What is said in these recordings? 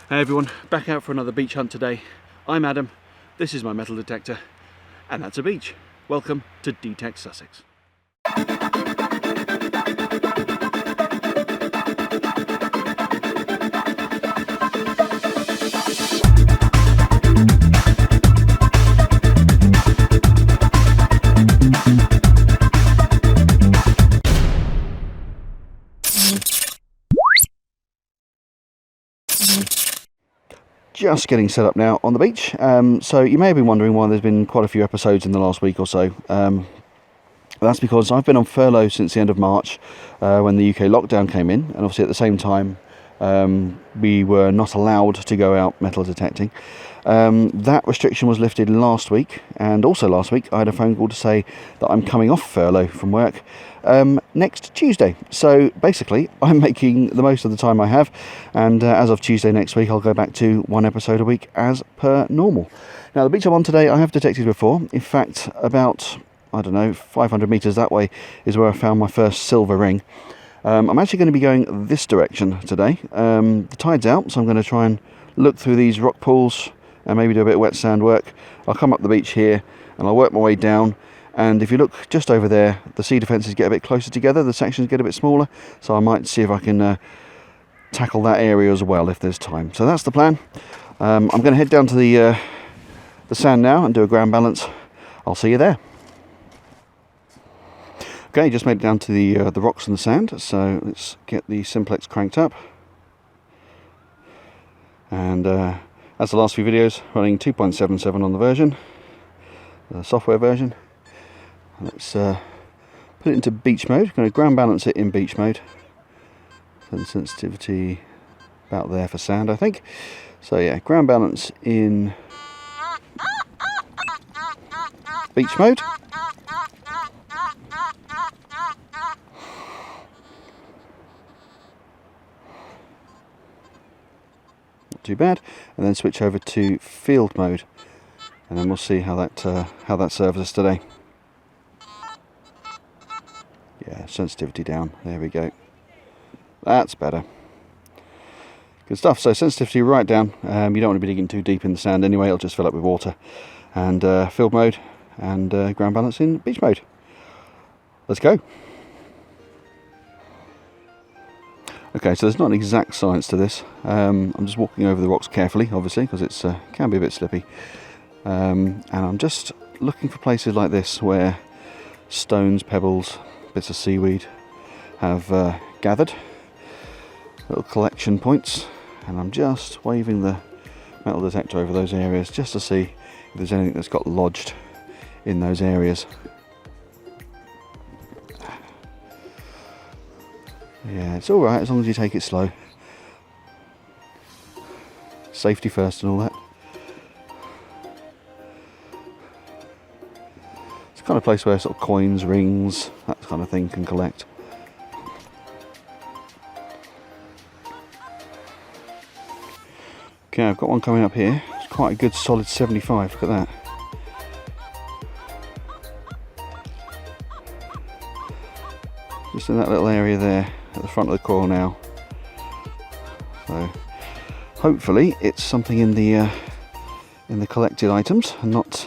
Hey everyone, back out for another beach hunt today. I'm Adam, this is my metal detector, and that's a beach. Welcome to D-Tekt Sussex. Just getting set up now on the beach. So you may have been wondering why there's been quite a few episodes in the last week or so. That's because I've been on furlough since the end of March when the UK lockdown came in, and obviously at the same time we were not allowed to go out metal detecting. That restriction was lifted last week, and also last week I had a phone call to say that I'm coming off furlough from work next Tuesday. So basically I'm making the most of the time I have, and as of Tuesday next week I'll go back to one episode a week as per normal. Now the beach I'm on today I have detected before. In fact, about, I don't know, 500 metres that way is where I found my first silver ring. I'm actually going to be going this direction today. The tide's out, so I'm going to try and look through these rock pools and maybe do a bit of wet sand work. I'll come up the beach here and I'll work my way down, and if you look just over there, the sea defences get a bit closer together, the sections get a bit smaller, so I might see if I can tackle that area as well if there's time. So that's the plan. I'm going to head down to the sand now and do a ground balance. I'll see you there. Okay, just made it down to the rocks and the sand, so let's get the Simplex cranked up. And as the last few videos, running 2.77 on the version, the software version. Let's put it into beach mode. Going to ground balance it in beach mode. And sensitivity about there for sand, I think. So yeah, ground balance in beach mode. Too bad, and then switch over to field mode, and then we'll see how that serves us today. Yeah, sensitivity down, there we go, that's better. Good stuff. So sensitivity right down. You don't want to be digging too deep in the sand anyway, it'll just fill up with water. And field mode and ground balance in beach mode. Let's go. Okay, so there's not an exact science to this. I'm just walking over the rocks carefully, obviously, because it can be a bit slippy. And I'm just looking for places like this where stones, pebbles, bits of seaweed have gathered. Little collection points. And I'm just waving the metal detector over those areas just to see if there's anything that's got lodged in those areas. Yeah, it's alright as long as you take it slow. Safety first and all that. It's the kind of place where sort of coins, rings, that kind of thing can collect. Okay, I've got one coming up here. It's quite a good solid 75, look at that. Just in that little area there. At the front of the coil now, so hopefully it's something in the collected items and not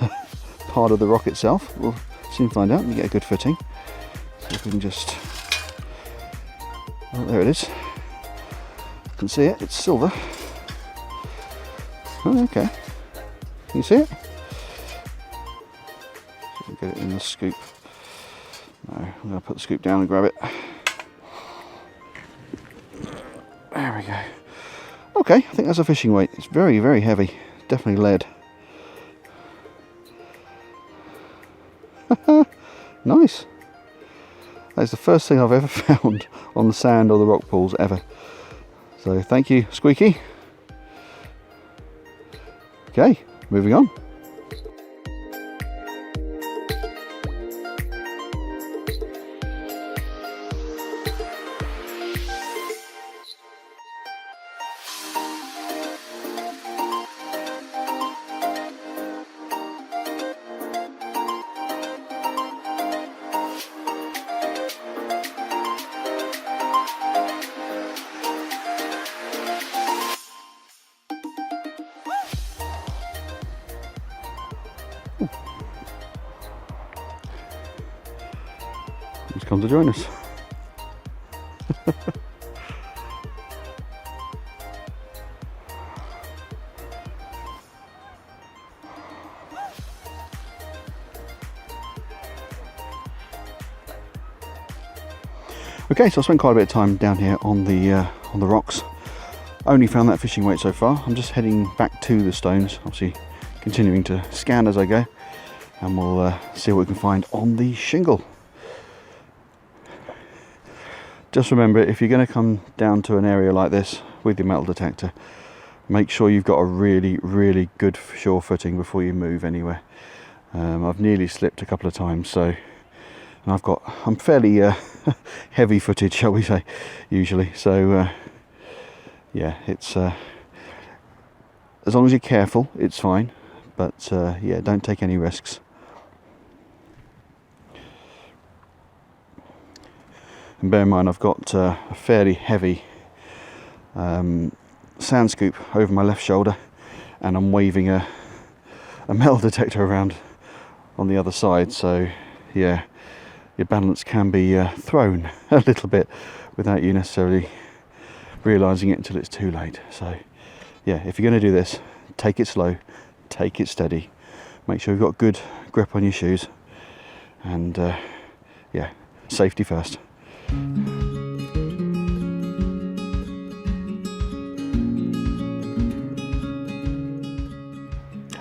part of the rock itself. We'll soon find out and get a good fitting. So if we can just, oh, there it is. You can see it. It's silver. Oh, okay. Can you see it? So we can get it in the scoop. No, I'm going to put the scoop down and grab it. There we go. Okay, I think that's a fishing weight. It's very, very heavy. Definitely lead. Nice. That's the first thing I've ever found on the sand or the rock pools ever. So thank you, Squeaky. Okay, moving on. He's come to join us. Okay, so I spent quite a bit of time down here on the rocks. Only found that fishing weight so far. I'm just heading back to the stones, obviously continuing to scan as I go, and we'll see what we can find on the shingle. Just remember, if you're going to come down to an area like this with your metal detector, make sure you've got a really good sure footing before you move anywhere. I've nearly slipped a couple of times, so I'm fairly heavy footed, shall we say, usually. So yeah, it's as long as you're careful, it's fine. But yeah, don't take any risks. And bear in mind, I've got a fairly heavy sand scoop over my left shoulder, and I'm waving a metal detector around on the other side. So yeah, your balance can be thrown a little bit without you necessarily realising it until it's too late. So yeah, if you're going to do this, take it slow, take it steady, make sure you've got good grip on your shoes, and yeah, safety first.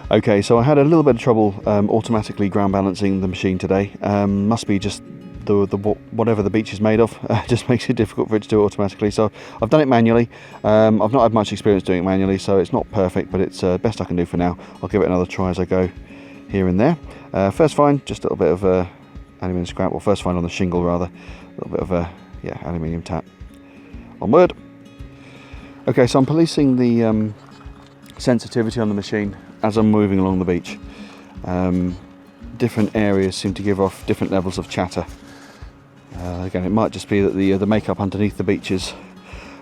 Okay, so I had a little bit of trouble automatically ground balancing the machine today. Must be just the whatever the beach is made of just makes it difficult for it to do it automatically. So I've done it manually. I've not had much experience doing it manually, so it's not perfect, but it's best I can do for now. I'll give it another try as I go here and there. First find, just a little bit of aluminium scrap, or first find on the shingle rather, a little bit of yeah, aluminium tap. Onward. Okay, so I'm policing the sensitivity on the machine as I'm moving along the beach. Different areas seem to give off different levels of chatter. Again, it might just be that the makeup underneath the beach is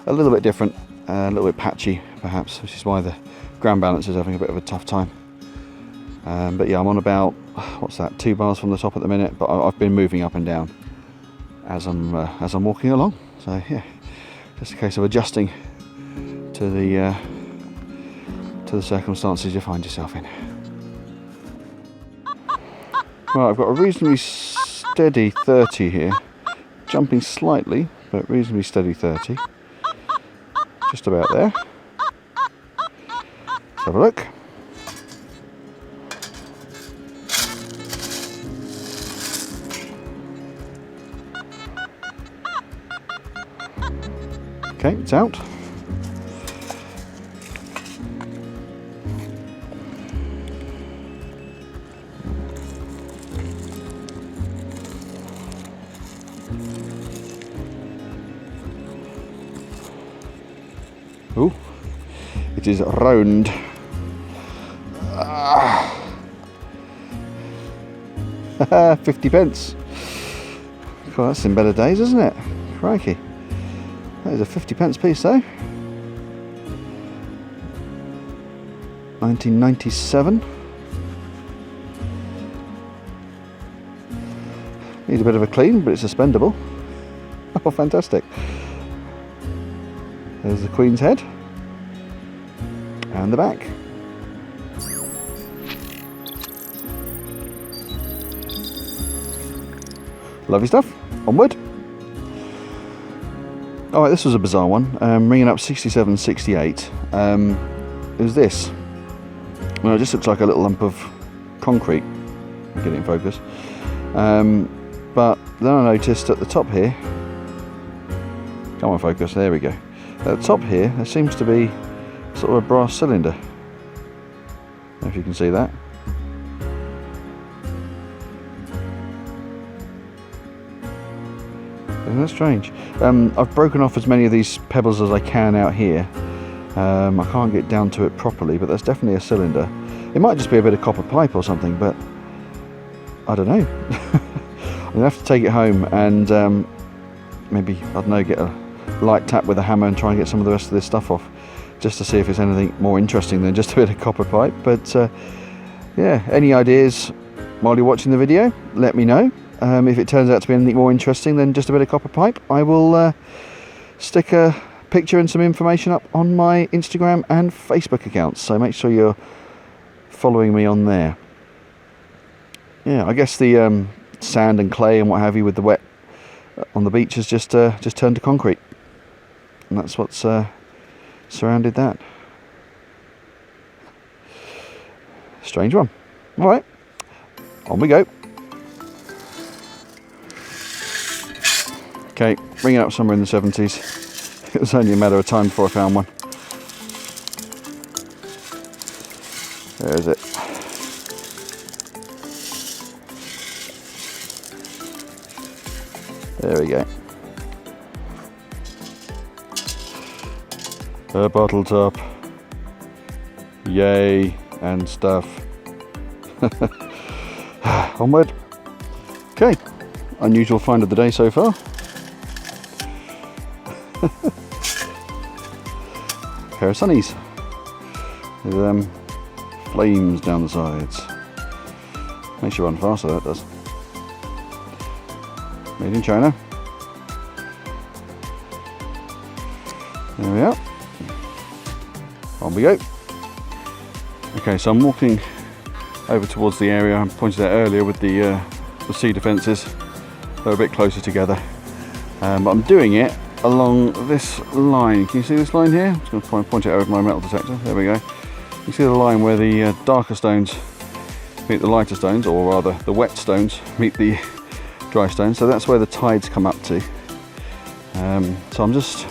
a little bit different, a little bit patchy perhaps, which is why the ground balance is having a bit of a tough time. But yeah, I'm on about, what's that, 2 bars from the top at the minute, but I've been moving up and down as I'm walking along. So yeah, just a case of adjusting to the circumstances you find yourself in. Right, I've got a reasonably steady 30 here, jumping slightly, but reasonably steady 30. Just about there. Let's have a look. Okay, it's out. Ooh, it is round. 50 pence. God, that's in better days, isn't it? Crikey. That is a 50 pence piece though. 1997. Needs a bit of a clean, but it's suspendable. Oh, fantastic. There's the Queen's head and the back. Lovely stuff. Onward. Alright, this was a bizarre one. Ringing up 6768. It was this. Well, it just looks like a little lump of concrete. Get it in focus. But then I noticed at the top here. Come on, focus. There we go. At the top here, there seems to be sort of a brass cylinder. I don't know if you can see that. Isn't that strange? I've broken off as many of these pebbles as I can out here. I can't get down to it properly, but that's definitely a cylinder. It might just be a bit of copper pipe or something, but I don't know. I'm going to have to take it home and maybe, I don't know, get a light tap with a hammer and try and get some of the rest of this stuff off, just to see if it's anything more interesting than just a bit of copper pipe. But yeah, any ideas while you're watching the video, let me know. if it turns out to be anything more interesting than just a bit of copper pipe, I will stick a picture and some information up on my Instagram and Facebook accounts, so make sure you're following me on there. Yeah, I guess the sand and clay and what have you with the wet on the beach has just turned to concrete, and that's what's surrounded that. Strange one. Alright, on we go. Okay, bring it up somewhere in the 70s. It was only a matter of time before I found one. There is it. There we go. A bottle top. Yay, and stuff. Onward. Okay, unusual find of the day so far. Pair of sunnies with flames down the sides. Makes you run faster, that does. Made in China. There we are. On we go. Okay, so I'm walking over towards the area I pointed out earlier with the cedar fences. They're a bit closer together, but I'm doing it along this line. Can you see this line here? I'm just going to point it over with my metal detector. There we go. You see the line where the darker stones meet the lighter stones, or rather the wet stones meet the dry stones. So that's where the tides come up to. So I'm just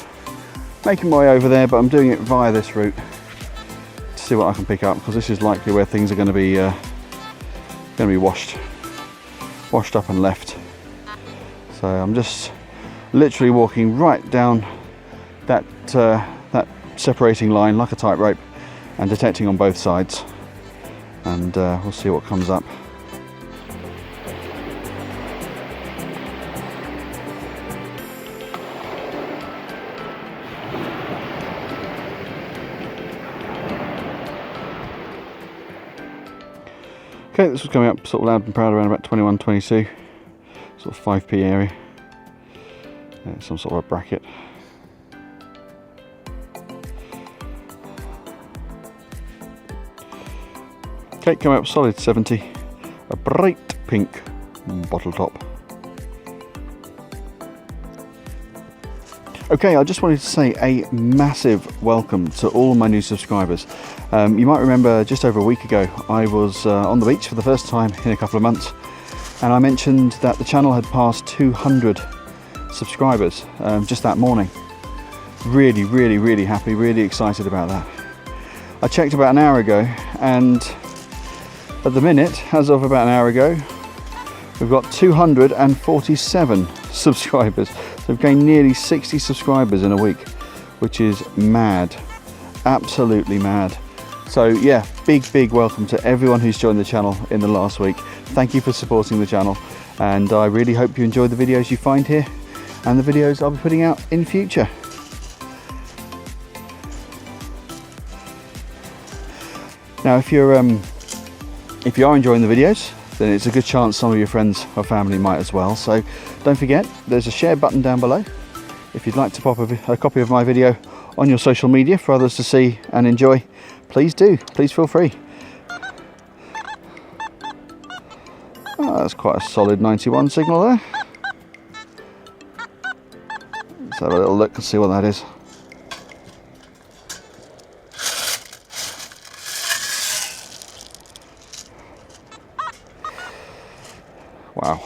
making my way over there, but I'm doing it via this route to see what I can pick up, because this is likely where things are going to be washed up and left. So I'm just literally walking right down that separating line like a tightrope and detecting on both sides, and we'll see what comes up. Okay, this was coming up sort of loud and proud around about 21, 22, sort of 5p area. Some sort of a bracket. Okay, coming up solid 70, a bright pink bottle top. Okay, I just wanted to say a massive welcome to all my new subscribers. You might remember just over a week ago I was on the beach for the first time in a couple of months, and I mentioned that the channel had passed 200 subscribers just that morning. Really happy, really excited about that. I checked about an hour ago, and at the minute, as of about an hour ago, we've got 247 subscribers. So we've gained nearly 60 subscribers in a week, which is mad, absolutely mad. So yeah, big welcome to everyone who's joined the channel in the last week. Thank you for supporting the channel, and I really hope you enjoy the videos you find here and the videos I'll be putting out in future. Now, if you are enjoying the videos, then it's a good chance some of your friends or family might as well. So don't forget, there's a share button down below. If you'd like to pop a copy of my video on your social media for others to see and enjoy, please do. Please feel free. Oh, that's quite a solid 91 signal there. Let's have a little look and see what that is. Wow.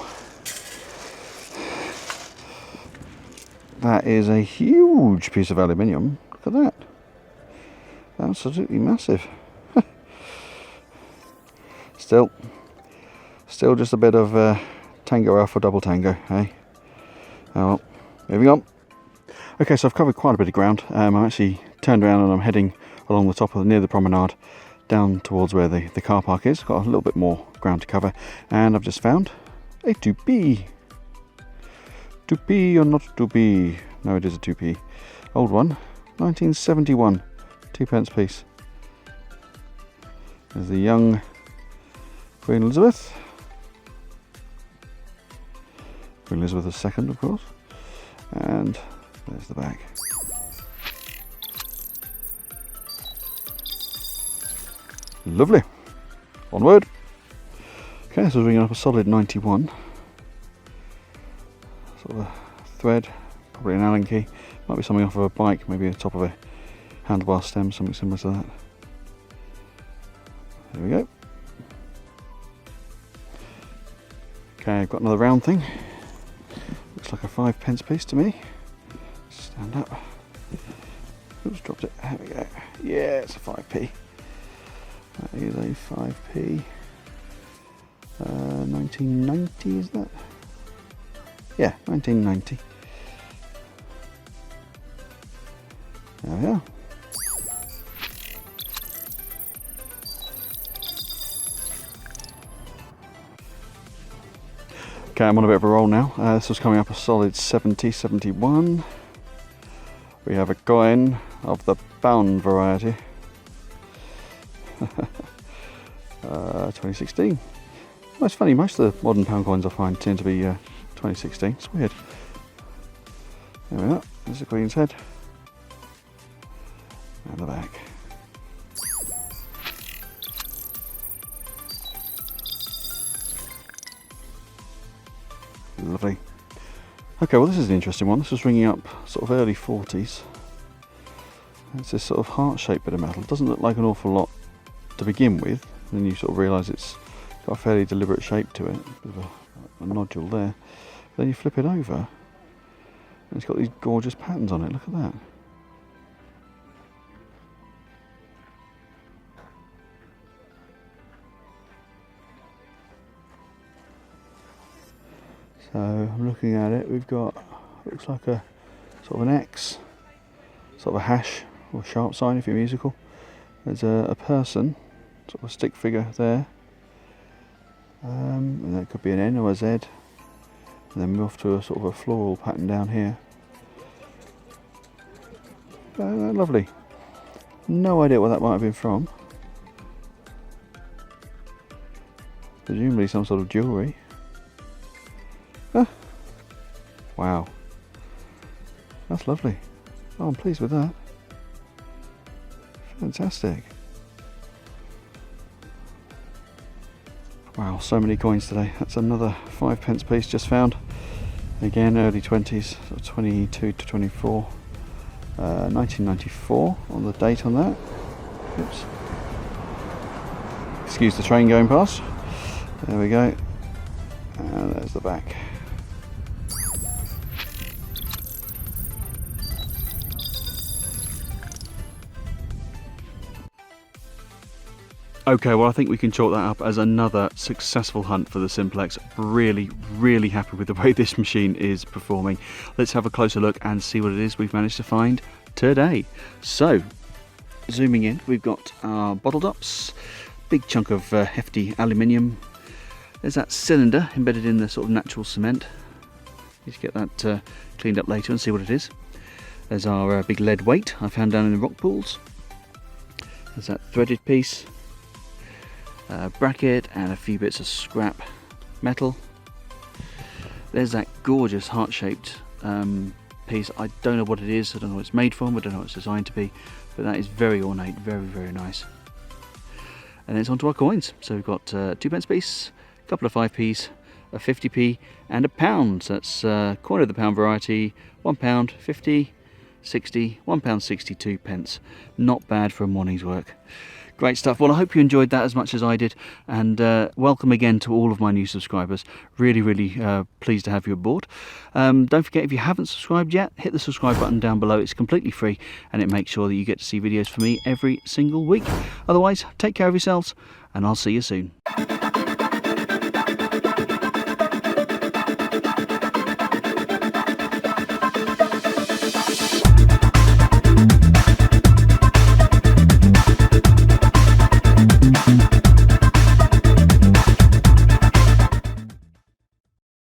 That is a huge piece of aluminium. Look at that. Absolutely massive. Still just a bit of Tango Alpha Double Tango, eh? Oh well, moving on. Okay, so I've covered quite a bit of ground. I'm actually turned around and I'm heading along the top of near the promenade down towards where the car park is. Got a little bit more ground to cover, and I've just found a 2p. 2p or not 2p? No, it is a 2p. Old one, 1971, 2p piece. There's the young Queen Elizabeth. Queen Elizabeth II, of course. And there's the back. Lovely. Onward. Okay, so we're ringing up a solid 91. Sort of a thread, probably an Allen key. Might be something off of a bike, maybe the top of a handlebar stem, something similar to that. There we go. Okay, I've got another round thing. Looks like a 5p piece to me. Stand up. Oops, dropped it. There we go. Yeah, it's a 5p. That is a 5p. 1990, is that? Yeah, 1990. There we are. Okay, I'm on a bit of a roll now. This was coming up a solid 70, 71. We have a coin of the pound variety. 2016. Well, it's funny, most of the modern pound coins I find tend to be 2016. It's weird. There we are. There's the Queen's head. And the back. Lovely. Okay, well this is an interesting one. This was ringing up sort of early 40s. It's this sort of heart-shaped bit of metal. It doesn't look like an awful lot to begin with. And then you sort of realise it's got a fairly deliberate shape to it. Bit of a nodule there. Then you flip it over and it's got these gorgeous patterns on it. Look at that. So I'm looking at it, we've got, looks like a sort of an X, sort of a hash or sharp sign if you're musical. There's a person, sort of a stick figure there, and that could be an N or a Z, and then move off to a sort of a floral pattern down here. Lovely. No idea what that might have been from. Presumably some sort of jewellery. Huh. Wow. That's lovely. Oh, I'm pleased with that. Fantastic. Wow, so many coins today. That's another 5p piece just found. Again, early 20s, so 22 to 24. 1994 on the date on that. Oops. Excuse the train going past. There we go. And there's the back. Okay, well I think we can chalk that up as another successful hunt for the Simplex. Really, really happy with the way this machine is performing. Let's have a closer look and see what it is we've managed to find today. So, zooming in, we've got our bottle tops, big chunk of hefty aluminium. There's that cylinder embedded in the sort of natural cement. Let's get that cleaned up later and see what it is. There's our big lead weight I found down in the rock pools. There's that threaded piece. Bracket and a few bits of scrap metal. There's that gorgeous heart-shaped piece. I don't know what it is, I don't know what it's made from, I don't know what it's designed to be, but that is very ornate, very, very nice. And then it's onto our coins. So we've got 2p piece, a couple of 5p's, a 50p and a pound. So that's coin of the pound variety, £1, 50, 60, £1.62. Not bad for a morning's work. Great stuff. Well, I hope you enjoyed that as much as I did, and welcome again to all of my new subscribers. Really, really pleased to have you aboard. Don't forget, if you haven't subscribed yet, hit the subscribe button down below. It's completely free, and it makes sure that you get to see videos from me every single week. Otherwise, take care of yourselves, and I'll see you soon.